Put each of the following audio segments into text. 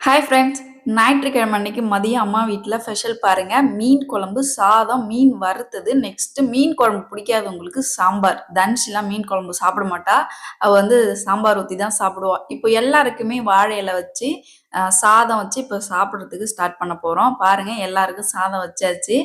Hi friends. ஞாயிற்றுக்கிழமை அன்னைக்கு மதியம் அம்மா வீட்டில் ஸ்பெஷல் பாருங்க. மீன் குழம்பு, சாதம், மீன் வறுத்தது. நெக்ஸ்ட் மீன் குழம்பு பிடிக்காதவங்களுக்கு சாம்பார். தன்ஷிலாம் மீன் குழம்பு சாப்பிட மாட்டா. அவ வந்து சாம்பார் ஊற்றி தான் சாப்பிடுவா. இப்போ எல்லாருக்குமே வாழை இலை வச்சு சாதம் வச்சு இப்போ சாப்பிட்றதுக்கு ஸ்டார்ட் பண்ண போகிறோம். பாருங்க, எல்லாருக்கும் சாதம் வச்சாச்சு.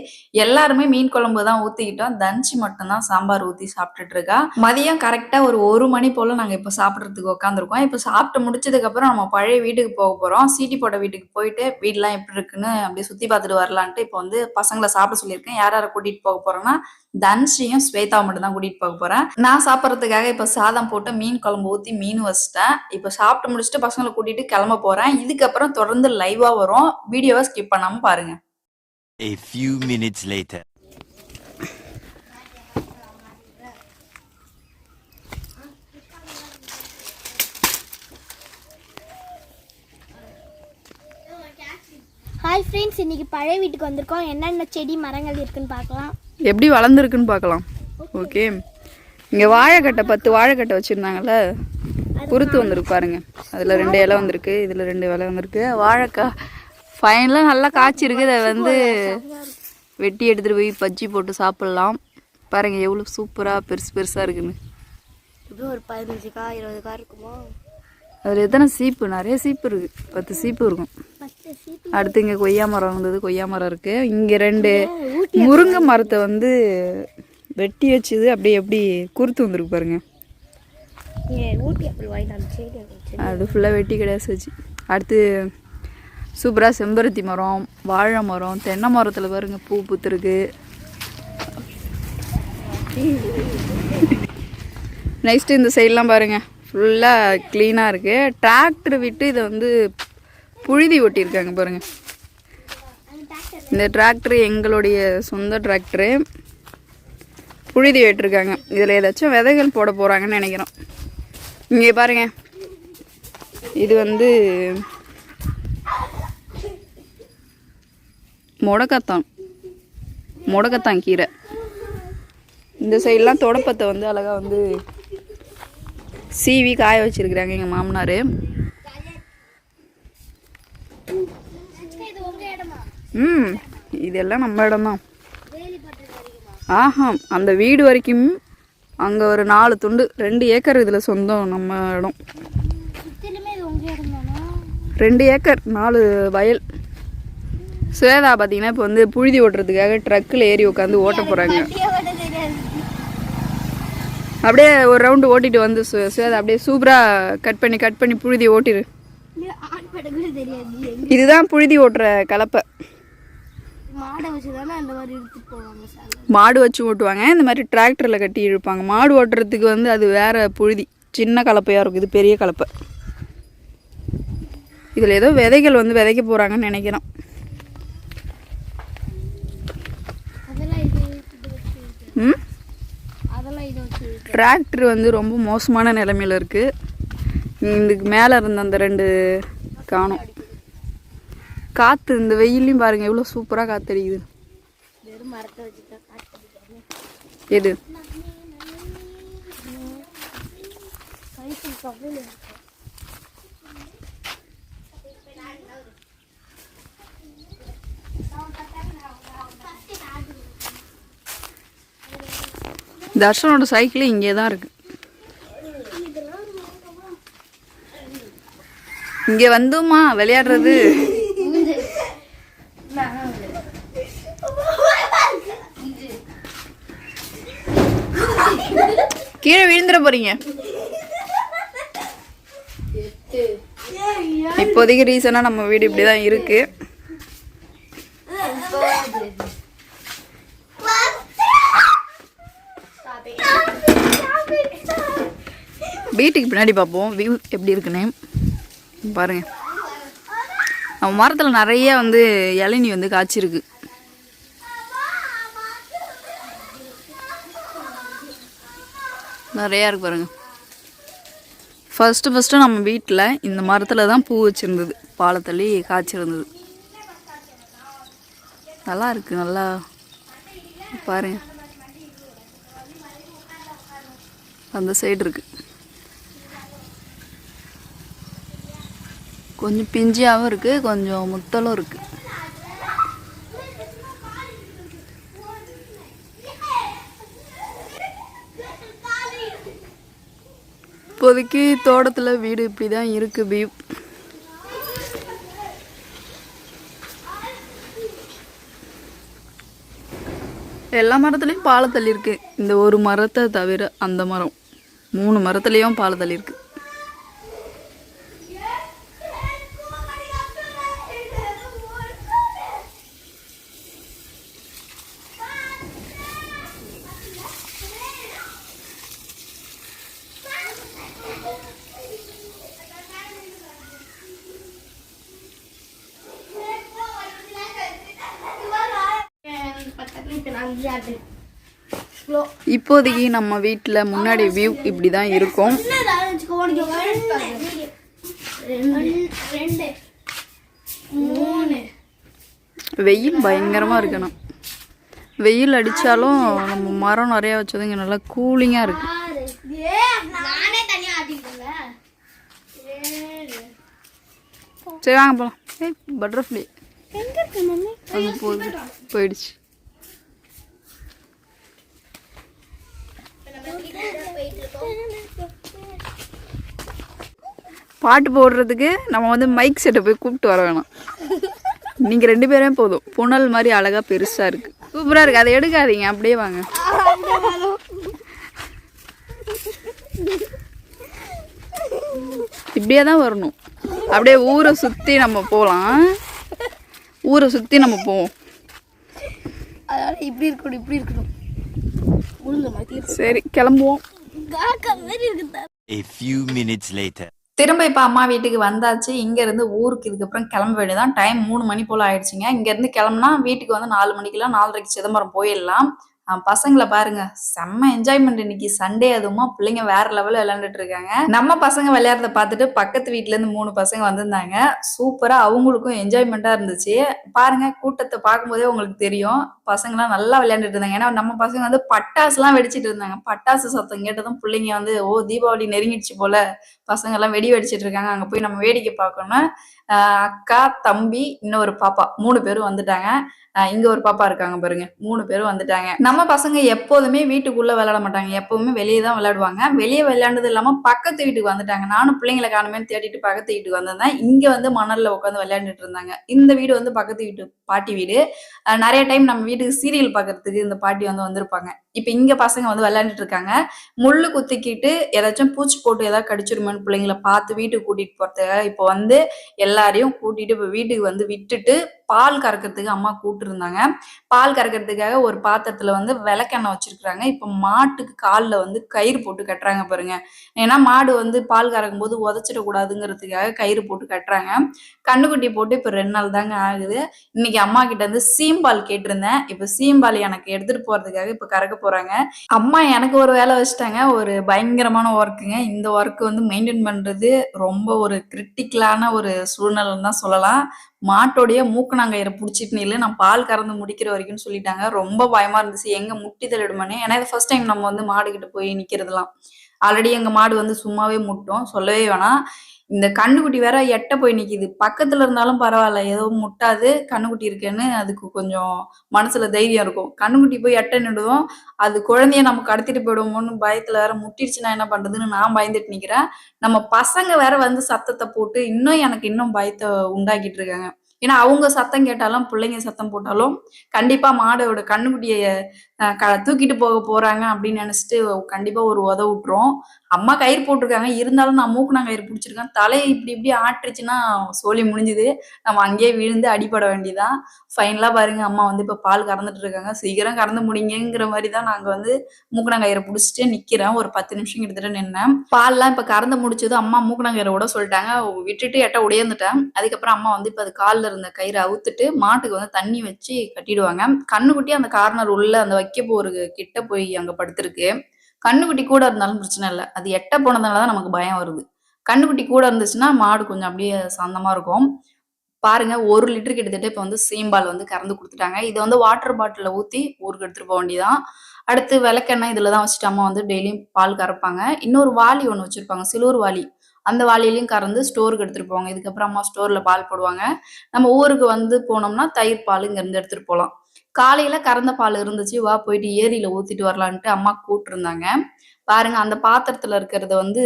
எல்லாருமே மீன் குழம்பு தான் ஊற்றிக்கிட்டோம். தன்ஷி மட்டும்தான் சாம்பார் ஊற்றி சாப்பிட்டுட்டு இருக்கா. மதியம் கரெக்டாக ஒரு மணி போல் நாங்கள் இப்போ சாப்பிட்றதுக்கு உட்காந்துருக்கோம். இப்போ சாப்பிட்டு முடிச்சதுக்கப்புறம் நம்ம பழைய வீட்டுக்கு போக போகிறோம். சீட்டி போட்ட வீட்டுக்கு போயிட்டு வீடெலாம் எப்படி இருக்குன்னு அப்படியே சுற்றி பார்த்துட்டு வரலான்ட்டு இப்போ வந்து பசங்களை சாப்பிட சொல்லியிருக்கேன். யார் யாரை கூட்டிகிட்டு போக போகிறோன்னா தன்ஷியும் ஸ்வேதாவை மட்டும் தான் கூட்டிகிட்டு போக போகிறேன். நான் சாப்பிட்றதுக்காக இப்போ சாதம் போட்டு மீன் குழம்பு ஊற்றி மீன் வச்சிட்டேன். இப்போ சாப்பிட்டு முடிச்சுட்டு பசங்களை கூட்டிகிட்டு கிளம்ப போகிறேன். இதுக்கப்புறம் தொடர்ந்து லைவாக வரும். வீடியோவை ஸ்கிப் பண்ணாமல் பாருங்கள். A few minutes later. Hi friends, இன்னைக்கு பழைய வீட்டுக்கு வந்திருக்கோம். என்னென்ன செடி மரங்கள் இருக்குன்னு பார்க்கலாம். எப்படி வளர்ந்துருக்குன்னு பார்க்கலாம். ஓகே, இங்கே வாழைக்கட்டை 10 வாழைக்கட்டை வச்சுருந்தாங்கல்ல, குருத்து வந்திருக்கு பாருங்க. அதில் 2 இலை வந்திருக்கு, இதில் 2 இலை வந்திருக்கு. வாழைக்காய் ஃபைனலாக நல்லா காய்ச்சிருக்கு. அதை வந்து வெட்டி எடுத்துகிட்டு போய் பஜ்ஜி போட்டு சாப்பிட்லாம். பாருங்கள் எவ்வளோ சூப்பராக பெருசாக இருக்குன்னு. இப்போ ஒரு 15 காய் 20 காய் இருக்குமோ. அதில் எத்தனை சீப்பு? நிறைய சீப்பு இருக்குது. 10 சீப்பு இருக்கும். அடுத்து இங்கே கொய்யா மரம் வந்தது, கொய்யா மரம் இருக்குது. இங்கே 2 முருங்கை மரத்தை வந்து வெட்டி வச்சுது. அப்படியே எப்படி குருத்து வந்துருக்கு பாருங்க. அது ஃபுல்லாக வெட்டி கிடையாது வச்சு. அடுத்து சூப்பராக செம்பருத்தி மரம், வாழை மரம், தென்னை மரத்தில் பாருங்க பூ பூத்துருக்கு. நெக்ஸ்ட்டு இந்த சைட்லாம் பாருங்கள் ஃபுல்லாக க்ளீனாக இருக்குது. டிராக்டர் விட்டு இதை வந்து புழுதி ஓட்டியிருக்காங்க பாருங்கள். இந்த டிராக்டரு எங்களுடைய சொந்த டிராக்டரு. புழுதி வெட்டிருக்காங்க. இதில் ஏதாச்சும் விதைகள் போட போகிறாங்கன்னு நினைக்கிறோம். இங்கே பாருங்கள், இது வந்து முடக்கத்தான் கீரை. இந்த சைடெலாம் தொடப்பத்தை வந்து அழகாக வந்து சீவி காய வச்சுருக்குறாங்க எங்கள் மாமனார். இதெல்லாம் நம்ம இடம்தான். ஆஹா, அந்த வீடு வரைக்கும் அங்கே ஒரு 4 துண்டு, 2 ஏக்கர் இதில் சொந்தம். நம்ம இடம் 2 ஏக்கர் 4 வயல். சுவேதா பார்த்தீங்கன்னா இப்போ வந்து புழுதி ஓட்டுறதுக்காக ட்ரக்கில் ஏறி உட்காந்து ஓட்ட போகிறாங்க. அப்படியே ஒரு ரவுண்டு ஓட்டிட்டு வந்து சுவேதா அப்படியே சூப்பராக கட் பண்ணி புழுதி ஓட்டிடு. இதுதான் புழுதி ஓட்டுற கலப்பை. மாடு வச்சு ஓட்டுவாங்க. இந்த மாதிரி டிராக்டரில் கட்டி இழுப்பாங்க. மாடு ஓட்டுறதுக்கு வந்து அது வேற புழுதி, சின்ன கலப்பையாக இருக்கும். இது பெரிய கலப்பை. இதில் ஏதோ விதைகள் வந்து விதைக்க போகிறாங்கன்னு நினைக்கிறோம். டிராக்டர் வந்து ரொம்ப மோசமான நிலைமையில் இருக்குது. இதுக்கு மேலே இருந்த அந்த 2 காணும். காற்று இந்த வெயிலையும் பாருங்கள் எவ்வளோ சூப்பராக காற்றடிக்குது. எது தர்ஷனோட சைக்கிள் இங்கே தான் இருக்கு. இங்கே வந்துமா விளையாடுறது. கீழே விழுந்துட போறீங்க. இப்போதைக்கு ரீசனா நம்ம வீடு இப்படிதான் இருக்கு. வீட்டுக்கு பின்னாடி பார்ப்போம் வியூ எப்படி இருக்குன்னு பாருங்க. நம்ம மரத்தில் நிறைய வந்து இளநீ வந்து காய்ச்சிருக்கு. நிறையா இருக்கு பாருங்க. ஃபஸ்ட்டு நம்ம வீட்டில் இந்த மரத்தில் தான் பூ வச்சுருந்தது. பாலத்தள்ளி காய்ச்சிருந்தது. நல்லா இருக்குது. நல்லா பாருங்க. அந்த சைடு இருக்குது. கொஞ்சம் பிஞ்சியாகவும் இருக்குது, கொஞ்சம் முத்தலும் இருக்குது. இப்போதைக்கு தோட்டத்தில் வீடு இப்படி தான் இருக்குது. வியூ எல்லா மரத்துலேயும் பாலத்தள்ளி இருக்குது. இந்த ஒரு மரத்தை தவிர அந்த மரம் 3 மரத்துலேயும் பாலத்தள்ளி இருக்குது. இப்போதைக்கு நம்ம வீட்டில் முன்னாடி வியூ இப்படி தான் இருக்கும். வெயில் பயங்கரமாக இருக்கணும். வெயில் அடித்தாலும் நம்ம மரம் நிறையா வச்சது இங்கே நல்லா கூலிங்காக இருக்கு. சரி வாங்க போகலாம். பட்டர்ஃப்ளை அது போயிடுச்சு. பாட்டு போடுறதுக்கு நம்ம வந்து மைக் செட்டை போய் கூப்பிட்டு வர வேணாம். நீங்கள் 2 பேரே போதும். புனல் மாதிரி அழகாக பெருசாக இருக்குது, சூப்பராக இருக்குது. அதை எடுக்காதீங்க, அப்படியே வாங்க. இப்படியே தான் வரணும். அப்படியே ஊரை சுற்றி நம்ம போகலாம். ஊரை சுற்றி நம்ம போவோம். அதனால இப்படி இருக்கணும், இப்படி இருக்கணும். சரி கிளம்புவோம். A few minutes later. திரும்ப இப்போ அம்மா வீட்டுக்கு வந்தாச்சு. இங்கேருந்து ஊருக்கு இதுக்கப்புறம் கிளம்ப வேண்டியதான். டைம் 3 மணி போல் ஆயிடுச்சுங்க. இங்கேருந்து கிளம்புனா வீட்டுக்கு வந்து 4 மணிக்கெல்லாம் 4:30க்கு சிதம்பரம் போயிடலாம். பசங்களை பாருங்க, செம்ம என்ஜாய்மெண்ட். இன்னைக்கு சண்டே, அதுவுமா பிள்ளைங்க வேற லெவலில் விளையாண்டுட்டு இருக்காங்க. நம்ம பசங்க விளையாடுறத பார்த்துட்டு பக்கத்து வீட்டுல இருந்து 3 பசங்க வந்திருந்தாங்க. சூப்பரா அவங்களுக்கும் என்ஜாய்மெண்டா இருந்துச்சு. பாருங்க, கூட்டத்தை பார்க்கும்போதே உங்களுக்கு தெரியும், பசங்கலாம் நல்லா விளையாண்டுட்டு இருந்தாங்க. ஏன்னா நம்ம பசங்க வந்து பட்டாசுலாம் வெடிச்சிட்டு இருந்தாங்க. பட்டாசு சத்தம் கேட்டதும் பிள்ளைங்க வந்து, ஓ தீபாவளி நெருங்கிடுச்சு போல, பசங்க எல்லாம் வெடி வெடிச்சிட்டு இருக்காங்க, அங்க போய் நம்ம வேடிக்கை பார்க்கணும். அக்கா, தம்பி, இன்னொரு பாப்பா 3 பேரும் வந்துட்டாங்க. இங்க ஒரு பாப்பா இருக்காங்க பாருங்க, 3 பேரும் வந்துட்டாங்க. நம்ம பசங்க எப்போதுமே வீட்டுக்குள்ள விளையாட மாட்டாங்க, எப்பவுமே வெளியே தான் விளையாடுவாங்க. வெளியே விளையாண்டது இல்லாம பக்கத்து வீட்டுக்கு வந்துட்டாங்க. நானும் பிள்ளைங்களை காணுமேன்னு தேடிட்டு பக்கத்து வீட்டுக்கு வந்திருந்தேன். இங்க வந்து மணல்ல உட்காந்து விளையாண்டுட்டு இருந்தாங்க. இந்த வீடு வந்து பக்கத்து வீட்டு பாட்டி வீடு. நிறைய டைம் நம்ம வீட்டுக்கு சீரியல் பாக்குறதுக்கு இந்த பாட்டி வந்து வந்திருப்பாங்க. இப்ப இங்க பசங்க வந்து விளையாண்டுட்டு இருக்காங்க. முள்ளு குத்திக்கிட்டு ஏதாச்சும் பூச்சி போட்டு ஏதாவது கடிச்சிருமேன்னு பிள்ளைங்களை பார்த்து வீட்டுக்கு கூட்டிட்டு போறதுக்காக இப்போ வந்து எல்லாரையும் கூட்டிட்டு இப்போ வீட்டுக்கு வந்து விட்டுட்டு பால் கறக்கிறதுக்கு அம்மா கூப்பிட்டு இருந்தாங்க. பால் கறக்கிறதுக்காக ஒரு பாத்திரத்துல வந்து விளக்கெண்ணெய் வச்சிருக்காங்க. இப்ப மாட்டுக்கு காலில் வந்து கயிறு போட்டு கட்டுறாங்க பாருங்க. ஏன்னா மாடு வந்து பால் கறக்கும் போது உதச்சிடக்கூடாதுங்கிறதுக்காக கயிறு போட்டு கட்டுறாங்க. கண்ணுக்குட்டி போட்டு இப்ப 2 நாள் தாங்க ஆகுது. இன்னைக்கு அம்மா கிட்ட இருந்து சீம்பால் கேட்டிருந்தேன். இப்ப சீம்பால் எனக்கு எடுத்துட்டு போறதுக்காக இப்ப கறக்க போறாங்க. அம்மா எனக்கு ஒரு வேலை வச்சுட்டாங்க. ஒரு பயங்கரமான ஒர்க்குங்க. இந்த ஒர்க் வந்து மெயின்டைன் பண்றது ரொம்ப ஒரு கிரிட்டிக்கலான ஒரு சூழ்நிலைன்னு தான் சொல்லலாம். மாட்டோடைய மூக்கணாங்கயிறை பிடிச்சிட்டு நில்லு, நான் பால் கறந்து முடிக்கிற வரைக்கும் சொல்லிட்டாங்க. ரொம்ப பயமா இருந்துச்சு, எங்க முட்டி தள்ளிடுமானே. ஏன்னா இது ஃபர்ஸ்ட் டைம் நம்ம வந்து மாடு கிட்ட போய் நிக்கிறதுலாம். ஆல்ரெடி எங்க மாடு வந்து சும்மாவே முட்டும், சொல்லவே வேணாம். இந்த கண்ணுக்குட்டி வேற எட்ட போய் நிக்குது. பக்கத்துல இருந்தாலும் பரவாயில்ல, ஏதோ முட்டாது, கண்ணுக்குட்டி இருக்கேன்னு அதுக்கு கொஞ்சம் மனசுல தைரியம் இருக்கும். கண்ணுக்குட்டி போய் எட்ட நிடுவோம், அது குழந்தைய நம்ம கடத்திட்டு போயிடுவோமோன்னு பயத்துல வேற முட்டிடுச்சுன்னா என்ன பண்றதுன்னு நான் பயந்துட்டு நிக்கிறேன். நம்ம பசங்க வேற வந்து சத்தத்தை போட்டு எனக்கு இன்னும் பயத்தை உண்டாக்கிட்டு இருக்காங்க. ஏன்னா அவங்க சத்தம் கேட்டாலும் பிள்ளைங்க சத்தம் போட்டாலும் கண்டிப்பா மாடோட கண்ணுக்குட்டிய தூக்கிட்டு போக போறாங்க அப்படின்னு நினைச்சிட்டு கண்டிப்பா ஒரு உத விட்டுரும். அம்மா கயிறு போட்டிருக்காங்க, இருந்தாலும் நான் மூக்குனா கயிறு பிடிச்சிருக்கேன். தலையை இப்படி இப்படி ஆட்டுச்சுன்னா சோலி முடிஞ்சுது, நம்ம அங்கேயே விழுந்து அடிபட வேண்டியதான். ஃபைனலா பாருங்க, அம்மா வந்து இப்ப பால் கறந்துட்டு இருக்காங்க. சீக்கிரம் கறந்து முடிங்கிற மாதிரி தான் நாங்க வந்து மூக்குனாங்கயிறை பிடிச்சிட்டு நிக்கிறேன். ஒரு 10 நிமிஷம் கிட்டத்தட்ட நின்னேன். பால்லாம் இப்ப கறந்து முடிச்சதும் அம்மா மூக்குனாங்கயிறை விட சொல்லிட்டாங்க. விட்டுட்டு எட்ட உடையந்துட்டேன். அதுக்கப்புறம் அம்மா வந்து இப்ப அது காலில் இருந்த கயிறை அவுத்துட்டு மாட்டுக்கு வந்து தண்ணி வச்சு கட்டிடுவாங்க. கண்ணுக்குட்டி அந்த கார்னர் உள்ள அந்த வைக்க போற கிட்ட போய் அங்க படுத்திருக்கு. கண்ணுக்குட்டி கூட இருந்தாலும் பிரச்சனை இல்லை, அது எட்ட போனதுனாலதான் நமக்கு பயம் வருது. கண்ணுக்குட்டி கூட இருந்துச்சுன்னா மாடு கொஞ்சம் அப்படியே சாந்தமா இருக்கும். பாருங்க, 1 லிட்டர் கிட்டத்தட்ட இப்ப வந்து சீம்பால் வந்து கறந்து கொடுத்துட்டாங்க. இதை வந்து வாட்டர் பாட்டில ஊத்தி ஊருக்கு எடுத்துட்டு போக வேண்டியதான். அடுத்து விளக்கெண்ணெய் இதுலதான் வச்சுட்டு அம்மா வந்து டெய்லியும் பால் கறப்பாங்க. இன்னொரு வாளி ஒண்ணு வச்சிருப்பாங்க, சிலூர் வாளி. அந்த வாளியிலையும் கறந்து ஸ்டோருக்கு எடுத்துட்டு போவாங்க. இதுக்கப்புறம் அம்மா ஸ்டோர்ல பால் போடுவாங்க. நம்ம ஊருக்கு வந்து போனோம்னா தயிர் பால் இங்கேருந்து எடுத்துட்டு போலாம். காலையில கறந்த பால் இருந்துச்சு. வா போயிட்டு ஏரியில ஊத்திட்டு வரலான்ட்டு அம்மா கூப்பிட்டுருந்தாங்க. பாருங்க அந்த பாத்திரத்துல இருக்கிறத வந்து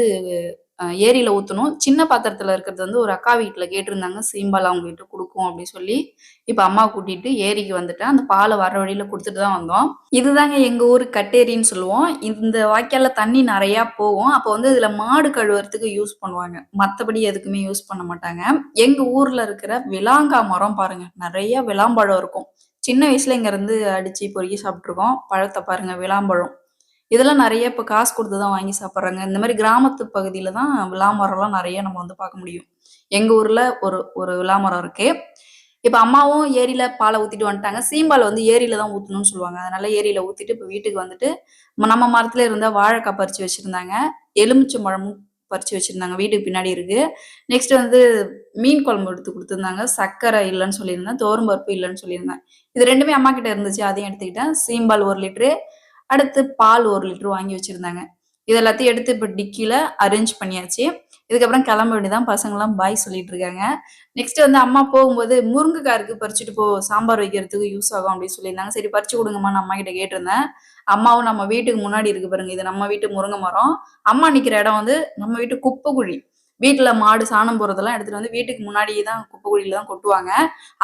ஏரியில ஊத்தணும். சின்ன பாத்திரத்துல இருக்கிறது வந்து ஒரு அக்கா வீட்ல கேட்டிருந்தாங்க. சீம்பால் அவங்ககிட்ட குடுக்கும் அப்படின்னு சொல்லி, இப்ப அம்மாவ கூட்டிட்டு ஏரிக்கு வந்துட்டேன். அந்த பால வர வழியில குடுத்துட்டு தான் வந்தோம். இதுதாங்க எங்க ஊரு கட்டேரின்னு சொல்லுவோம். இந்த வாய்க்கால்ல தண்ணி நெறையா போகும். அப்போ வந்து இதுல மாடு கழுவுறதுக்கு யூஸ் பண்ணுவாங்க. மத்தபடி எதுக்குமே யூஸ் பண்ண மாட்டாங்க. எங்க ஊர்ல இருக்கிற விளாங்கா மரம் பாருங்க. நெறைய விளாம்பழம் இருக்கும். சின்ன வயசுல இங்க இருந்து அடிச்சு பொறுக்கி சாப்பிட்டுருக்கோம். பழத்த பாருங்க விளாம்பழம். இதெல்லாம் நெறைய இப்ப காசு குடுத்து தான் வாங்கி சாப்பிடுறாங்க. இந்த மாரி கிராமத்து பகுதியில தான் விளா மரம்லாம் நெறைய நம்ம வந்து பார்க்க முடியும். எங்க ஊர்ல ஒரு ஒரு விளா மரம் இருக்கு. இப்ப அம்மாவும் ஏரியில பால ஊத்திட்டு வந்துட்டாங்க. சீம்பால் வந்து ஏரியில தான் ஊத்தணும்னு சொல்லுவாங்க. அதனால ஏரியில ஊத்திட்டு இப்ப வீட்டுக்கு வந்துட்டு, நம்ம மரத்துல இருந்த வாழைக்காய் பறிச்சு வச்சிருந்தாங்க. எலுமிச்சம்பழமும் பறிச்சு வச்சிருந்தாங்க. வீட்டுக்கு பின்னாடி இருக்கு. நெக்ஸ்ட் வந்து மீன் குழம்பு எடுத்து குடுத்துருந்தாங்க. சர்க்கரை இல்லன்னு சொல்லியிருந்தேன். துவரம் பருப்பு இல்லன்னு சொல்லியிருந்தேன். இது 2மே அம்மா கிட்ட இருந்துச்சு. அதையும் எடுத்துக்கிட்டேன். சீம்பால் 1 லிட்டரு, அடுத்து பால் 1 லிட்டர் வாங்கி வச்சிருந்தாங்க. இது எல்லாத்தையும் எடுத்து இப்ப டிக்கில அரேஞ்ச் பண்ணியாச்சு. இதுக்கப்புறம் கிளம்ப வேண்டியதான். பசங்கலாம் பாய் சொல்லிட்டு இருக்காங்க. நெக்ஸ்ட் வந்து அம்மா போகும்போது முருங்கைக்காய் இருக்கு பறிச்சுட்டு போ, சாம்பார் வைக்கிறதுக்கு யூஸ் ஆகும் அப்படின்னு சொல்லியிருந்தாங்க. சரி பறிச்சு கொடுங்கம்மான்னு அம்மா கிட்ட கேட்டிருந்தேன். அம்மாவும் நம்ம வீட்டுக்கு முன்னாடி இருக்கு பாருங்க. இது நம்ம வீட்டு முருங்கை மரம். அம்மா நிக்கிற இடம் வந்து நம்ம வீட்டு குப்பை குழி. வீட்டுல மாடு சாணம் போறதெல்லாம் எடுத்துட்டு வந்து வீட்டுக்கு முன்னாடியே தான் குப்பை குழியில தான் கொட்டுவாங்க.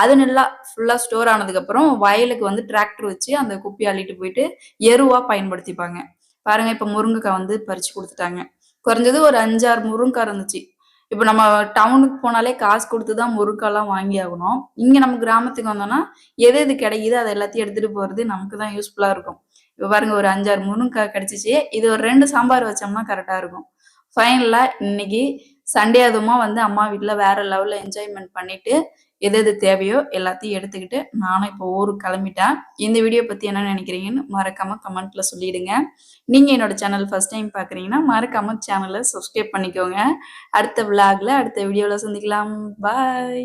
அது நல்லா ஃபுல்லா ஸ்டோர் ஆனதுக்கு அப்புறம் வயலுக்கு வந்து டிராக்டர் வச்சு அந்த குப்பையை அள்ளிட்டு போயிட்டு எருவா பயன்படுத்திப்பாங்க. பாருங்க இப்ப முருங்கைக்காய் வந்து பறிச்சு குடுத்துட்டாங்க. குறைஞ்சது ஒரு 5, 6 முருங்கைக்காய் இருந்துச்சு. இப்ப நம்ம டவுனுக்கு போனாலே காசு குடுத்து தான் முருங்கைக்காய்லாம் வாங்கி ஆகணும். இங்க நம்ம கிராமத்துக்கு வந்தோம்னா, எது எது கிடைக்குதோ அத எல்லாத்தையும் எடுத்துட்டு போறது நமக்கு தான் யூஸ்ஃபுல்லா இருக்கும். இப்ப பாருங்க ஒரு 5, 6 முருங்கைக்காய் கிடைச்சுச்சு. இது ஒரு 2 சாம்பார் வச்சோம்னா கரெக்ட்டா இருக்கும். ஃபைனலா இன்னைக்கு சண்டே அதுவுமா வந்து அம்மா வீட்ல வேற லெவல்ல என்ஜாய்மென்ட் பண்ணிட்டு, எது எது தேவையோ எல்லாத்தையும் எடுத்துக்கிட்டு, நானும் இப்போ ஊருக்கு கிளம்பிட்டேன். இந்த வீடியோ பத்தி என்ன நினைக்கிறீங்கன்னு மறக்காம கமெண்ட்ல சொல்லிடுங்க. நீங்க என்னோட சேனல் ஃபர்ஸ்ட் டைம் பார்க்குறீங்கன்னா, மறக்காம சேனல சப்ஸ்கிரைப் பண்ணிக்கோங்க. அடுத்த விளாக்ல, அடுத்த வீடியோல சந்திக்கலாம். பாய்.